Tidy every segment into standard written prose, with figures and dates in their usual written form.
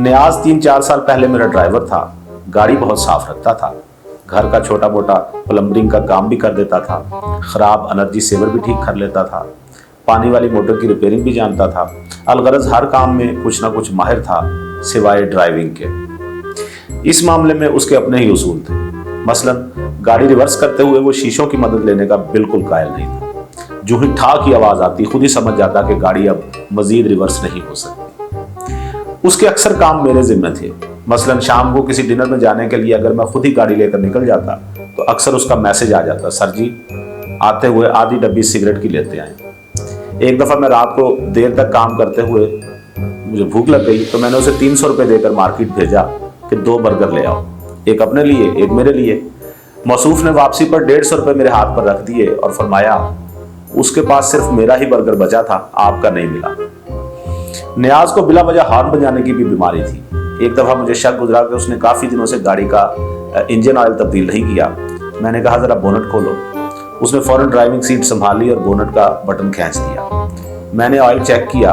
नियाज 3-4 साल पहले मेरा ड्राइवर था। गाड़ी बहुत साफ रखता था। घर का छोटा मोटा प्लम्बरिंग का काम भी कर देता था। खराब एनर्जी सेवर भी ठीक कर लेता था। पानी वाली मोटर की रिपेयरिंग भी जानता था। अलगरज हर काम में कुछ ना कुछ माहिर था सिवाय ड्राइविंग के। इस मामले में उसके अपने ही उसूल थे। मसलन गाड़ी रिवर्स करते हुए वो शीशों की मदद लेने का बिल्कुल कायल नहीं था। जो ही ठा की आवाज आती खुद ही समझ जाता कि गाड़ी अब मजीद रिवर्स नहीं हो सकती। उसके अक्सर काम मेरे जिम्मे थे। मसलन शाम को किसी डिनर में जाने के लिए अगर मैं खुद ही गाड़ी लेकर निकल जाता तो अक्सर उसका मैसेज आ जाता, सर जी आते हुए आधी डब्बी सिगरेट की लेते आए। एक दफा मैं रात को देर तक काम करते हुए मुझे भूख लग गई तो मैंने उसे 300 रुपये देकर मार्केट भेजा कि 2 बर्गर ले आओ, एक अपने लिए एक मेरे लिए। मौसूफ ने वापसी पर 150 रुपये मेरे हाथ पर रख दिए और फरमाया उसके पास सिर्फ मेरा ही बर्गर बचा था, आपका नहीं मिला। नियाज को बिला वजह हॉर्न बजाने की भी बीमारी थी। एक दफा मुझे शक गुजरा कि उसने काफी दिनों से गाड़ी का इंजन ऑयल तब्दील नहीं किया। मैंने कहा जरा बोनट खोलो। उसने फौरन ड्राइविंग सीट संभाली और बोनट का बटन खींच दिया। मैंने ऑयल चेक किया,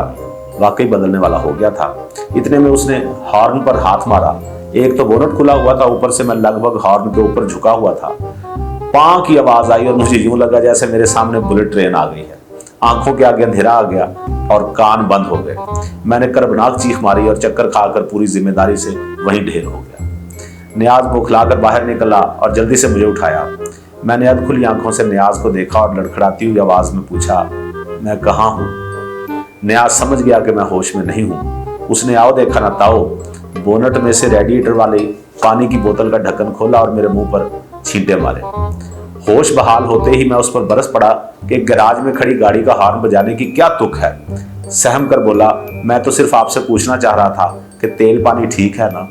वाकई बदलने वाला हो गया था। इतने में उसने हॉर्न पर हाथ मारा। एक तो बोनट खुला हुआ था, ऊपर से मैं लगभग हॉर्न के ऊपर झुका हुआ था। पां की आवाज आई और मुझे यूं लगा जैसे मेरे सामने बुलेट ट्रेन आ गई है। आंखों के आगे अंधेरा आ गया और कान बंद हो गए। मैंने कर्बनाक चीख मारी और चक्कर खाकर पूरी जिम्मेदारी से वहीं ढेर हो गया। नियाज बौखलाकर बाहर निकला और जल्दी से मुझे उठाया। मैंने अधखुली आंखों से नियाज को देखा और लड़खड़ाती हुई आवाज में पूछा, मैं कहाँ हूँ? नियाज समझ गया कि मैं होश में नहीं हूँ। उसने आओ देखा ना ताओ बोनट में से रेडिएटर वाली पानी की बोतल का ढक्कन खोला और मेरे मुंह पर छींटे मारे। होश बहाल होते ही मैं उस पर बरस पड़ा कि गैराज में खड़ी गाड़ी का हॉर्न बजाने की क्या तुक है। सहम कर बोला, मैं तो सिर्फ आपसे पूछना चाह रहा था कि तेल पानी ठीक है ना।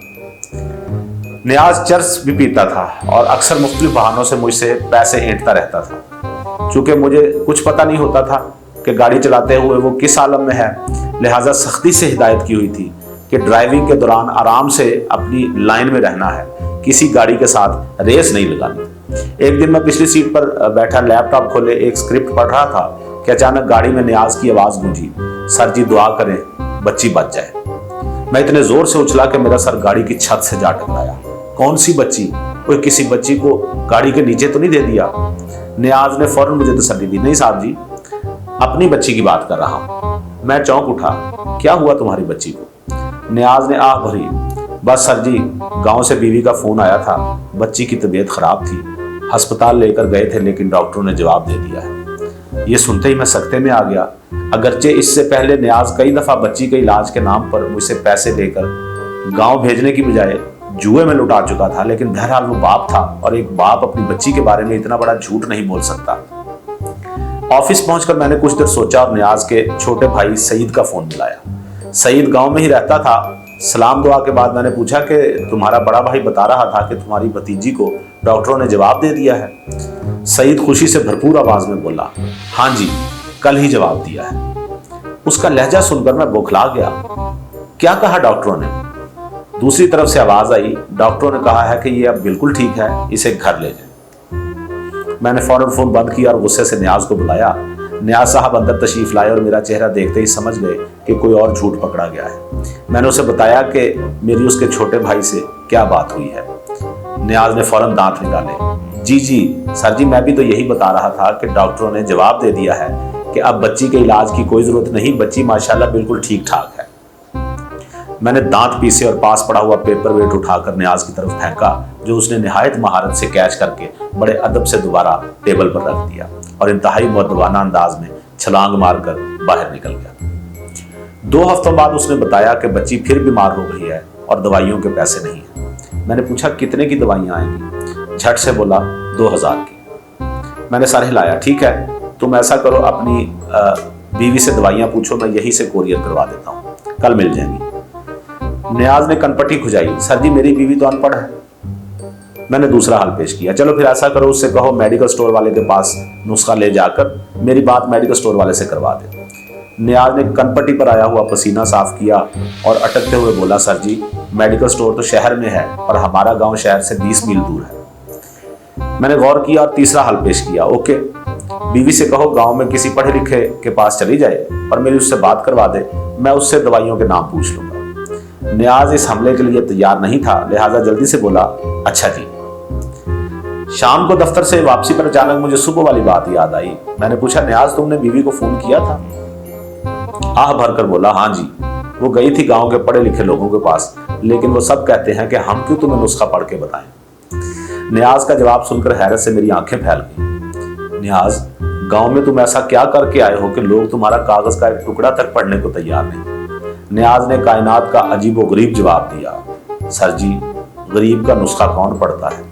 नियाज चर्स भी पीता था और अक्सर मुख्तलिफ बहानों से मुझसे पैसे ऐंठता रहता था। चूंकि मुझे कुछ पता नहीं होता था कि गाड़ी चलाते हुए वो किस आलम में है, लिहाजा सख्ती से हिदायत की हुई थी कि ड्राइविंग के दौरान आराम से अपनी लाइन में रहना है, किसी गाड़ी के साथ रेस नहीं लगानी। एक दिन मैं पिछली सीट पर बैठा लैपटॉप खोले एक स्क्रिप्ट पढ़ रहा था कि अचानक गाड़ी में नियाज की आवाज गूंजी, सर जी दुआ करें बच्ची बच जाए। मैं इतने जोर से उछला कि मेरा सर गाड़ी की छत से जा टकराया। कौन सी बच्ची? कोई किसी बच्ची को गाड़ी के नीचे तो नहीं दे दिया? नियाज ने फौरन मुझे तसल्ली दी, नहीं साहब जी अपनी बच्ची की बात कर रहा हूं। मैं चौंक उठा, क्या हुआ तुम्हारी बच्ची को? नियाज ने आह भरी, बस सर जी गांव से बीवी का फोन आया था, बच्ची की तबीयत खराब थी, अस्पताल लेकर गए थे लेकिन डॉक्टरों ने जवाब दे दिया है। ये सुनते ही मैं सख्ते में आ गया। अगरचे इससे पहले नियाज कई दफा बच्ची के इलाज के नाम पर मुझसे पैसे लेकर गांव भेजने की बजाय जुए में लुटा चुका था, लेकिन बहरहाल वो बाप था और एक बाप अपनी बच्ची के बारे में इतना बड़ा झूठ नहीं बोल सकता। ऑफिस पहुंचकर मैंने कुछ देर सोचा और नियाज के छोटे भाई सईद का फोन मिलाया। सईद गांव में ही रहता था। सलाम दुआ के बाद मैंने पूछा कि तुम्हारा बड़ा भाई बता रहा था कि तुम्हारी भतीजी को डॉक्टरों ने जवाब दे दिया है। सईद खुशी से भरपूर आवाज में बोला, हाँ जी कल ही जवाब दिया है। उसका लहजा सुनकर मैं बौखला गया। क्या कहा डॉक्टरों ने? दूसरी तरफ से आवाज आई, डॉक्टरों ने कहा है कि ये अब बिल्कुल ठीक है, इसे घर ले जाए। मैंने फौरन फोन बंद किया और गुस्से से नियाज को बुलाया। नियाज साहब अंदर तशरीफ लाए और मेरा चेहरा देखते ही समझ गए कि कोई और झूठ पकड़ा गया है। मैंने उसे बताया कि मेरी उसके छोटे भाई से क्या बात हुई है। नियाज ने फौरन दांत निकाले, जी सर जी मैं भी तो यही बता रहा था कि डॉक्टरों ने जवाब दे दिया है कि अब बच्ची के इलाज की कोई जरूरत नहीं, बच्ची माशाल्लाह बिल्कुल ठीक ठाक है। मैंने दांत पीसे और पास पड़ा हुआ पेपर वेट उठाकर नियाज की तरफ फेंका, जो उसने निहायत महारत से कैच करके बड़े अदब से दोबारा टेबल पर रख दिया और इंतहाई मुअद्दबाना अंदाज में छलांग मारकर बाहर निकल गया। 2 हफ्तों बाद उसने बताया कि बच्ची फिर बीमार हो गई है और दवाइयों के पैसे नहीं है। मैंने पूछा कितने की दवाइयां आएंगी? झट से बोला 2000 की। मैंने सर हिलाया, ठीक है तुम ऐसा करो अपनी बीवी से दवाइयां पूछो, मैं यहीं से कोरियर करवा देता हूँ, कल मिल जाएंगी। नियाज ने कनपटी खुजाई, सर जी मेरी बीवी तो अनपढ़ है। मैंने दूसरा हल पेश किया, चलो फिर ऐसा करो उससे कहो मेडिकल स्टोर वाले के पास नुस्खा ले जाकर मेरी बात मेडिकल स्टोर वाले से करवा दे। नियाज ने कनपटी पर आया हुआ पसीना साफ किया और अटकते हुए बोला, सर जी मेडिकल स्टोर तो शहर में है और हमारा गांव शहर से 20 मील दूर है। मैंने गौर किया और तीसरा हल पेश किया, ओके बीवी से कहो गांव में किसी पढ़े लिखे के पास चली जाए और मेरी उससे बात करवा दे, मैं उससे दवाइयों के नाम पूछ लूंगा। नियाज इस हमले के लिए तैयार नहीं था, लिहाजा जल्दी से बोला, अच्छा जी। शाम को दफ्तर से वापसी पर अचानक मुझे सुबह वाली बात याद आई। मैंने पूछा, नियाज तुमने बीवी को फोन किया था? आह भरकर बोला, हाँ जी, वो गई थी गांव के पढ़े लिखे लोगों के पास, लेकिन वो सब कहते हैं कि हम क्यों तुम्हें नुस्खा पढ़ के बताएं। नियाज का जवाब सुनकर हैरत से मेरी आंखें फैल गई। नियाज, गांव में तुम ऐसा क्या करके आए हो कि लोग तुम्हारा कागज का एक टुकड़ा तक पढ़ने को तैयार नहीं? नियाज ने कायनात का अजीबोगरीब जवाब दिया, सर जी, गरीब का नुस्खा कौन पढ़ता है।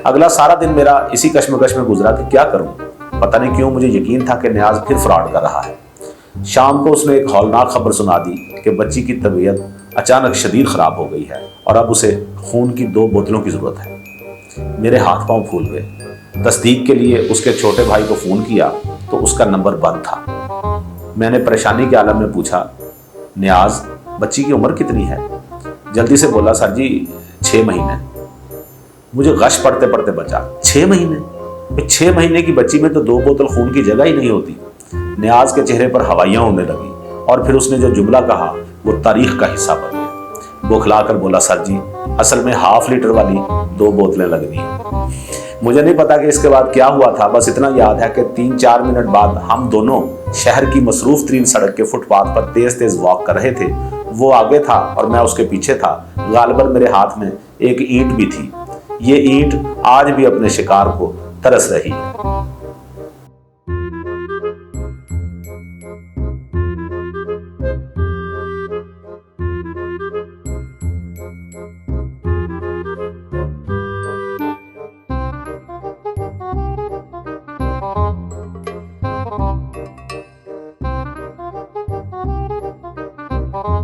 अगला सारा दिन मेरा इसी कश्मकश में गुजरा कि क्या करूं। पता नहीं क्यों मुझे यकीन था कि नियाज फिर फ्रॉड कर रहा है। शाम को उसने एक हौलनाक खबर सुना दी कि बच्ची की तबीयत अचानक शदीद खराब हो गई है और अब उसे खून की 2 बोतलों की जरूरत है। मेरे हाथ पांव फूल गए। तस्दीक के लिए उसके छोटे भाई को फोन किया तो उसका नंबर बंद था। मैंने परेशानी के आलम में पूछा, नियाज, बच्ची की उम्र कितनी है? जल्दी से बोला, सर जी 6 महीने। मुझे गश पढ़ते पढ़ते बचा, 6 महीने? 6 महीने की बच्ची में तो 2 बोतल खून की जगह ही नहीं होती। नियाज के चेहरे पर हवाइयां उड़ने लगी और फिर उसने जो जुमला कहा वो तारीख का हिस्सा बन गया। बौखलाकर बोला, सर जी, असल में ½ लीटर वाली 2 बोतलें लगनी है। मुझे नहीं पता कि इसके बाद क्या हुआ था, बस इतना याद है कि 3-4 मिनट बाद हम दोनों शहर की मसरूफ तरीन सड़क के फुटपाथ पर तेज तेज वॉक कर रहे थे। वो आगे था और मैं उसके पीछे था। गालिबन मेरे हाथ में एक ईंट भी थी। ये ईंट आज भी अपने शिकार को तरस रही है।